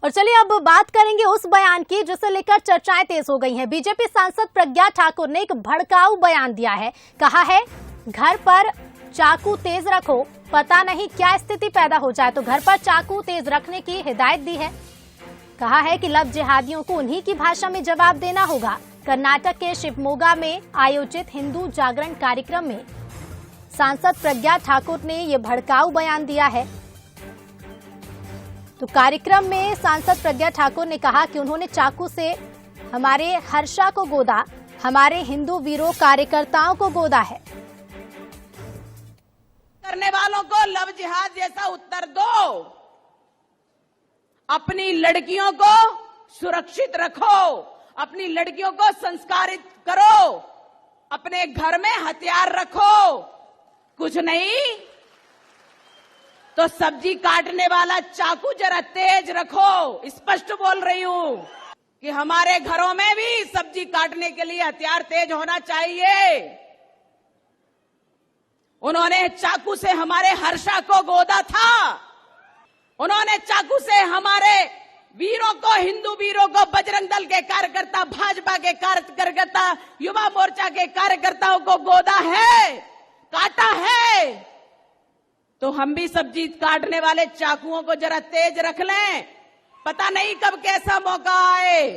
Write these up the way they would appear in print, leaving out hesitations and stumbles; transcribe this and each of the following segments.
और चलिए अब बात करेंगे उस बयान की जिसे लेकर चर्चाएं तेज हो गई हैं। बीजेपी सांसद प्रज्ञा ठाकुर ने एक भड़काऊ बयान दिया है। कहा है घर पर चाकू तेज रखो, पता नहीं क्या स्थिति पैदा हो जाए, तो घर पर चाकू तेज रखने की हिदायत दी है। कहा है कि लव जिहादियों को उन्हीं की भाषा में जवाब देना होगा। कर्नाटक के शिवमोगा में आयोजित हिंदू जागरण कार्यक्रम में सांसद प्रज्ञा ठाकुर ने ये भड़काऊ बयान दिया है। तो कार्यक्रम में सांसद प्रज्ञा ठाकुर ने कहा कि उन्होंने चाकू से हमारे हर्षा को गोदा, हमारे हिंदू वीरों कार्यकर्ताओं को गोदा है। करने वालों को लव जिहाद जैसा उत्तर दो। अपनी लड़कियों को सुरक्षित रखो, अपनी लड़कियों को संस्कारित करो, अपने घर में हथियार रखो। कुछ नहीं तो सब्जी काटने वाला चाकू जरा तेज रखो। स्पष्ट बोल रही हूं कि हमारे घरों में भी सब्जी काटने के लिए हथियार तेज होना चाहिए। उन्होंने चाकू से हमारे हर्षा को गोदा था, उन्होंने चाकू से हमारे वीरों को, हिंदू वीरों को, बजरंग दल के कार्यकर्ता, भाजपा के कार्यकर्ता, युवा मोर्चा के कार्यकर्ताओं को गोदा है, काटा है। तो हम भी सब्जी काटने वाले चाकुओं को जरा तेज रख लें, पता नहीं कब कैसा मौका आए।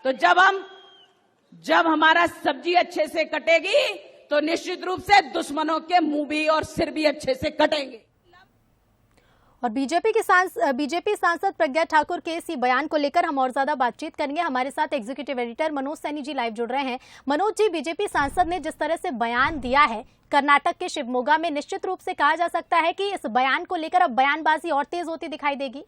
तो जब हमारा सब्जी अच्छे से कटेगी तो निश्चित रूप से दुश्मनों के मुंह भी और सिर भी अच्छे से कटेंगे। और बीजेपी सांसद प्रज्ञा ठाकुर के इसी बयान को लेकर हम और ज्यादा बातचीत करेंगे। हमारे साथ executive editor Manoj Saini ji live जुड़ रहे हैं। मनोज जी, बीजेपी सांसद ने जिस तरह से बयान दिया है कर्नाटक के शिवमोगा में, निश्चित रूप से कहा जा सकता है कि इस बयान को लेकर अब बयानबाजी और तेज होती दिखाई देगी।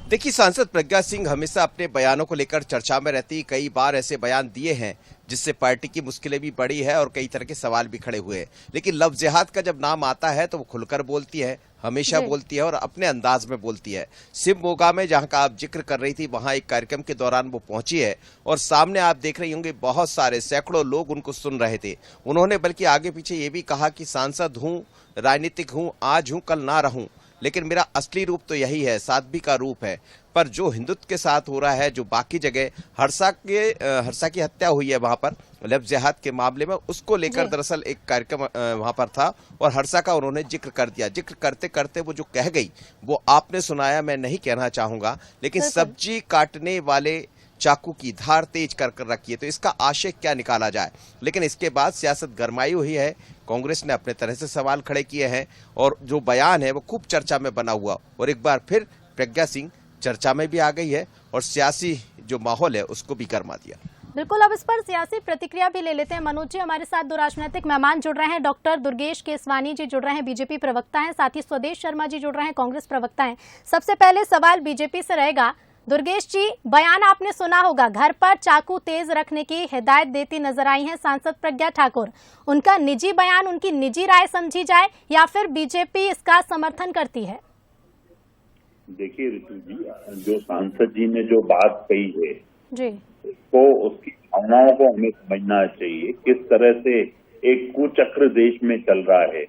देखिए, सांसद प्रज्ञा सिंह हमेशा अपने बयानों को लेकर चर्चा में रहती। कई बार ऐसे बयान दिए हैं जिससे पार्टी की मुश्किलें भी बढ़ी है और कई तरह के सवाल भी खड़े हुए हैं। लेकिन लव जिहाद का जब नाम आता है तो वो खुलकर बोलती है, हमेशा बोलती है और अपने अंदाज में बोलती है। शिवमोगा में जहां का आप जिक्र कर रही थी, वहां एक कार्यक्रम के दौरान वो पहुंची है और सामने आप देख रही होंगे बहुत सारे सैकड़ों लोग उनको सुन रहे थे। उन्होंने बल्कि आगे पीछे ये भी कहा कि सांसद हूं, राजनीतिक हूं, आज हूं कल ना रहूं, लेकिन मेरा असली रूप तो यही है, साध्वी का रूप है। पर जो हिंदुत्व के साथ हो रहा है, जो बाकी जगह हर्षा की हत्या हुई है वहां पर लव जिहाद के मामले में, उसको लेकर दरअसल एक कार्यक्रम वहां पर था और हर्षा का उन्होंने जिक्र कर दिया। जिक्र करते करते वो जो कह गई वो आपने सुनाया, मैं नहीं कहना चाहूंगा, लेकिन सब्जी काटने वाले चाकू की धार तेज कर रखी है। तो इसका आशय क्या निकाला जाए? लेकिन इसके बाद सियासत गरमाई हुई है, कांग्रेस ने अपने तरह से सवाल खड़े किए हैं और जो बयान है वो खूब चर्चा में बना हुआ और एक बार फिर प्रज्ञा सिंह चर्चा में भी आ गई है और सियासी जो माहौल है उसको भी गरमा दिया। बिल्कुल, अब इस पर सियासी प्रतिक्रिया भी ले लेते हैं। मनोज जी, हमारे साथ दो राजनीतिक मेहमान जुड़ रहे हैं। डॉक्टर दुर्गेश केसवानी जी जुड़ रहे हैं, बीजेपी प्रवक्ता हैं, साथ ही स्वदेश शर्मा जी जुड़ रहे हैं, कांग्रेस प्रवक्ता हैं। सबसे पहले सवाल बीजेपी से रहेगा। दुर्गेश जी, बयान आपने सुना होगा, घर पर चाकू तेज रखने की हिदायत देती नजर आई हैं सांसद प्रज्ञा ठाकुर। उनका निजी बयान, उनकी निजी राय समझी जाए या फिर बीजेपी इसका समर्थन करती है? देखिए ऋतु जी, जो सांसद जी ने जो बात कही है जी, तो उसकी भावनाओं को हमें समझना चाहिए। किस तरह से एक कुचक्र देश में चल रहा है।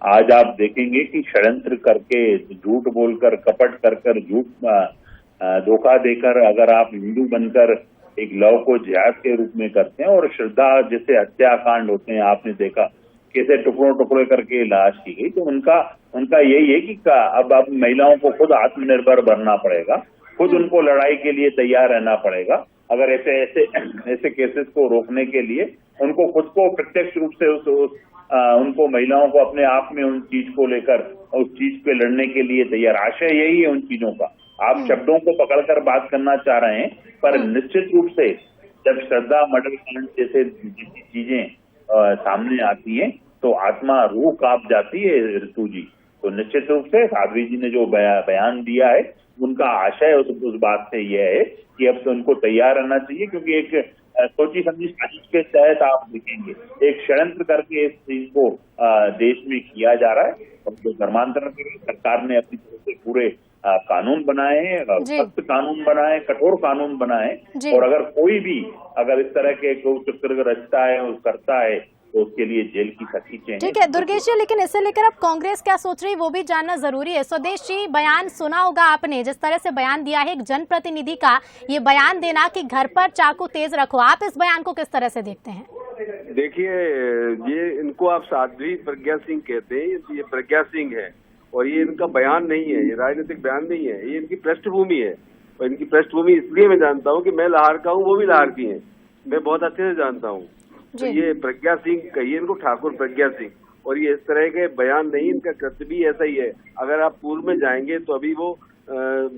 आज आप देखेंगे कि षड्यंत्र करके, झूठ बोलकर, कपट कर झूठ धोखा देकर अगर आप हिंदू बनकर एक लव को जिहाद के रूप में करते हैं और श्रद्धा जैसे हत्याकांड होते हैं, आपने देखा कैसे टुकड़ों टुकड़े करके लाश की गई। तो उनका यही है कि अब महिलाओं को खुद आत्मनिर्भर बनना पड़ेगा, खुद उनको लड़ाई के लिए तैयार रहना पड़ेगा। अगर ऐसे केसेस को रोकने के लिए उनको खुद को प्रत्यक्ष रूप से उनको महिलाओं को अपने आप में उन चीज को लेकर उस चीज पे लड़ने के लिए तैयार, आशय यही है उन चीजों का। आप शब्दों को पकड़कर बात करना चाह रहे हैं, पर निश्चित रूप से जब श्रद्धा मर्डर कांड जैसे चीजें सामने आती हैं तो आत्मा, रूह कांप जाती है ऋतु जी। तो निश्चित रूप से साध्वी जी ने जो बयान दिया है, उनका आशय उस बात से यह है कि अब तो उनको तैयार रहना चाहिए, क्योंकि एक सोची समझी साजिश के तहत आप देखेंगे एक षड्यंत्र करके इस चीज को देश में किया जा रहा है। और जो धर्मांतरण सरकार ने अपनी तरफ से पूरे कानून बनाए हैं, सख्त कानून बनाए, कठोर कानून बनाए, और अगर कोई भी इस तरह के चक्र रचता है, करता है, तो उसके लिए जेल की सख्ती चाहिए। ठीक है दुर्गेश जी, लेकिन इसे लेकर अब कांग्रेस क्या सोच रही है वो भी जानना जरूरी है। स्वदेश जी, बयान सुना होगा आपने, जिस तरह से बयान दिया है एक जनप्रतिनिधि का, ये बयान देना कि घर पर चाकू तेज रखो, आप इस बयान को किस तरह से देखते हैं? देखिए, ये इनको आप साध्वी प्रज्ञा सिंह कहते हैं, ये प्रज्ञा सिंह है और ये इनका बयान नहीं है, ये राजनीतिक बयान नहीं है, ये इनकी पृष्ठभूमि है। और इनकी पृष्ठभूमि इसलिए मैं जानता हूँ कि मैं लाहौर का हूँ, वो भी लाहौर की है, मैं बहुत अच्छे से जानता हूँ। तो ये प्रज्ञा सिंह कहिए इनको, ठाकुर प्रज्ञा सिंह, और ये इस तरह के बयान नहीं, इनका कृत्य भी ऐसा ही है। अगर आप पूर्व में जाएंगे तो अभी वो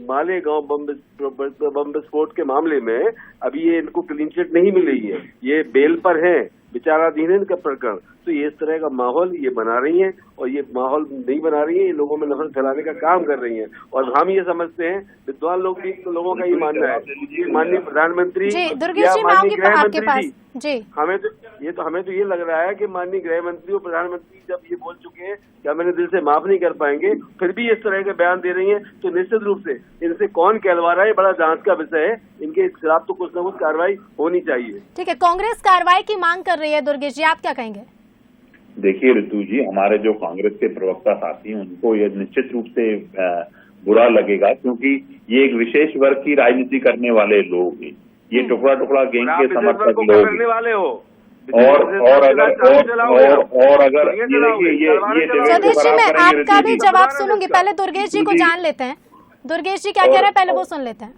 मालेगांव बम विस्फोट के मामले में अभी ये इनको क्लीन चिट नहीं मिल रही है, ये बेल पर है, विचाराधीन है इनका प्रकरण। तो ये इस तरह का माहौल ये बना रही हैं और ये माहौल नहीं बना रही है, ये लोगों में नफरत फैलाने का काम कर रही हैं। और हम ये समझते हैं, विद्वान लोग भी, तो लोगों का ये मानना है कि माननीय प्रधानमंत्री जी, दुर्गेश जी, मैं आऊंगी आपके पास जी। हमें तो ये लग रहा है कि माननीय गृह मंत्री और प्रधानमंत्री जब ये बोल चुके हैं कि हम इन्हें दिल से माफ नहीं कर पाएंगे, फिर भी इस तरह के बयान दे रही हैं, तो निश्चित रूप से इनसे कौन कहलवा रहा है बड़ा जांच का विषय है। इनके खिलाफ तो कुछ न कुछ कार्रवाई होनी चाहिए। ठीक है, कांग्रेस कार्रवाई की मांग कर रही है। दुर्गेश जी, आप क्या कहेंगे? देखिए ऋतु जी, हमारे जो कांग्रेस के प्रवक्ता साथी हैं उनको ये निश्चित रूप से बुरा लगेगा, क्योंकि ये एक विशेष वर्ग की राजनीति करने वाले लोग हैं, ये टुकड़ा टुकड़ा गैंग के समर्थक लोग करने वाले हो। और अगर ये स्वदेश जी, मैं आपका भी जवाब सुनूंगी, पहले दुर्गेश जी को जान लेते हैं। दुर्गेश जी क्या कह रहे हैं, पहले वो सुन लेते हैं।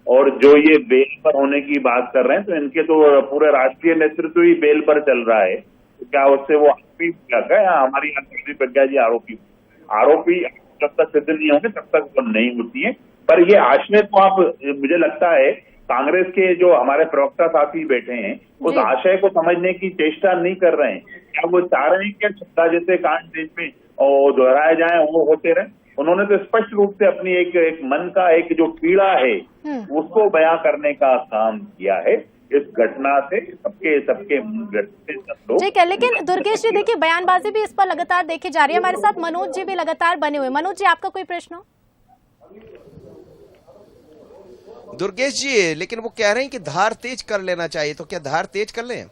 और जो ये बेल पर होने की बात कर रहे हैं, तो इनके तो पूरे राष्ट्रीय नेतृत्व ही बेल पर चल रहा है। क्या उससे वो आरोपी क्या या हमारी प्रज्ञा जी आरोपी जब तक सिद्ध नहीं होंगे तब तक वो नहीं होती है। पर ये आशय तो आप, मुझे लगता है कांग्रेस के जो हमारे प्रवक्ता साथी बैठे हैं उस आशय को समझने की चेष्टा नहीं कर रहे हैं। क्या वो चाह रहे हैं कि सत्ता जैसे कांड देश में दोहराए जाए, वो होते रहे? उन्होंने तो स्पष्ट रूप से अपनी एक मन का एक जो पीड़ा है उसको बयां करने का काम किया है। इस घटना से सबके ठीक है, लेकिन दुर्गेश जी देखिए, बयानबाजी भी इस पर लगातार देखी जा रही है। हमारे साथ मनोज जी भी लगातार बने हुए। मनोज जी, आपका कोई प्रश्न हो? दुर्गेश जी, लेकिन वो कह रहे हैं कि धार तेज कर लेना चाहिए, तो क्या धार तेज कर लें?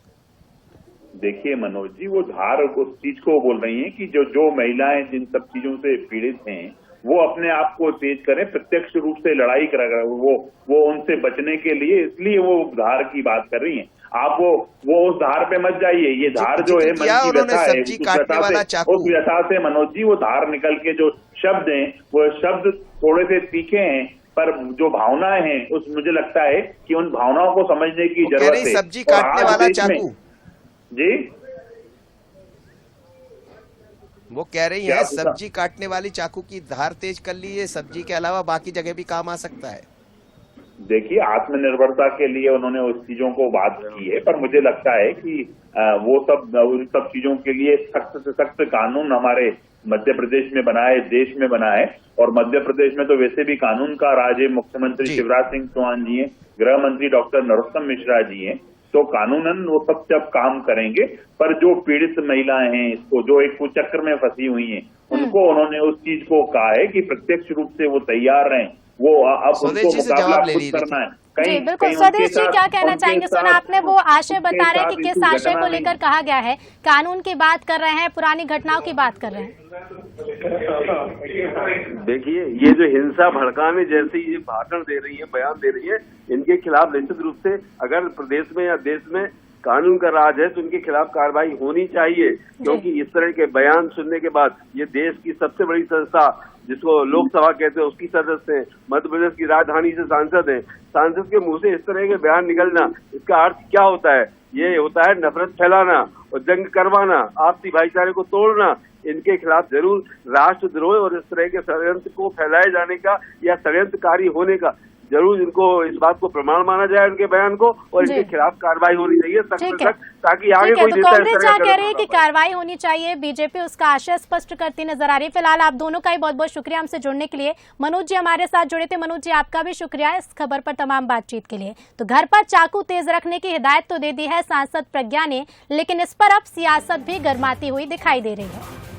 देखिए मनोज जी, वो धार उस चीज को बोल रही हैं कि जो महिलाएं जिन सब चीजों से पीड़ित हैं वो अपने आप को तेज करें, प्रत्यक्ष रूप से लड़ाई कर वो उनसे बचने के लिए, इसलिए वो धार की बात कर रही हैं। आप वो उस धार पे मत जाइए। ये धार जो है मन की व्यथा है, उस व्यथा से मनोज जी वो धार निकल के जो शब्द हैं वो शब्द थोड़े से तीखे हैं, पर जो भावनाएं हैं उस मुझे लगता है कि उन भावनाओं को समझने की जरूरत है। सब्जी काटने वाला चाकू जी, वो कह रही है सब्जी काटने वाली चाकू की धार तेज कर ली है, सब्जी के अलावा बाकी जगह भी काम आ सकता है। देखिए, आत्मनिर्भरता के लिए उन्होंने उस चीजों को बात की है, पर मुझे लगता है कि वो उन सब चीजों के लिए सख्त से सख्त कानून हमारे मध्य प्रदेश में बना है, देश में बना है। और मध्य प्रदेश में तो वैसे भी कानून का राज है, मुख्यमंत्री शिवराज सिंह चौहान जी हैं, गृह मंत्री डॉक्टर नरोत्तम मिश्रा जी हैं, तो कानूनन वो सब काम करेंगे। पर जो पीड़ित महिलाएं हैं, इसको जो एक कुचक्र में फंसी हुई हैं, उनको उन्होंने उस चीज को कहा है कि प्रत्यक्ष रूप से वो तैयार रहें, वो अब उनको मुकाबला खुद करना है। जी बिल्कुल। स्वदेश जी, क्या कहना चाहेंगे? सुना आपने, वो आशय बता रहे हैं कि किस आशय को लेकर कहा गया है, कानून की बात कर रहे हैं, पुरानी घटनाओं की बात कर रहे हैं। देखिए, ये जो हिंसा भड़काने जैसे ये भाषण दे रही है, बयान दे रही है, इनके खिलाफ निश्चित रूप से अगर प्रदेश में या देश में कानून का राज है तो उनके खिलाफ कार्रवाई होनी चाहिए। क्योंकि इस तरह के बयान सुनने के बाद ये देश की सबसे बड़ी संस्था जिसको लोकसभा कहते हैं उसकी सदस्य हैं, मध्य प्रदेश की राजधानी से सांसद हैं, सांसद के मुंह से इस तरह के बयान निकलना, इसका अर्थ क्या होता है? ये होता है नफरत फैलाना और जंग करवाना, आपसी भाईचारे को तोड़ना। इनके खिलाफ जरूर राष्ट्रद्रोह और इस तरह के षड्यंत्र को फैलाए जाने का या षड्यंत्रकारी होने का जरूर इनको इस बात को प्रमाण माना जाए उनके बयान को, और इनके खिलाफ कार्रवाई होनी चाहिए सख्त से सख्त, ताकि आगे कोई तो कांग्रेस क्या कह रही है कि कार्रवाई होनी चाहिए, बीजेपी उसका आशय स्पष्ट करती नजर आ रही है। फिलहाल आप दोनों का ही बहुत बहुत शुक्रिया हमसे जुड़ने के लिए। मनोज जी हमारे साथ जुड़े थे। मनोज जी, आपका भी शुक्रिया इस खबर पर तमाम बातचीत के लिए। तो घर पर चाकू तेज रखने की हिदायत तो दे दी है सांसद प्रज्ञा ने, लेकिन इस पर अब सियासत भी गर्माती हुई दिखाई दे रही है।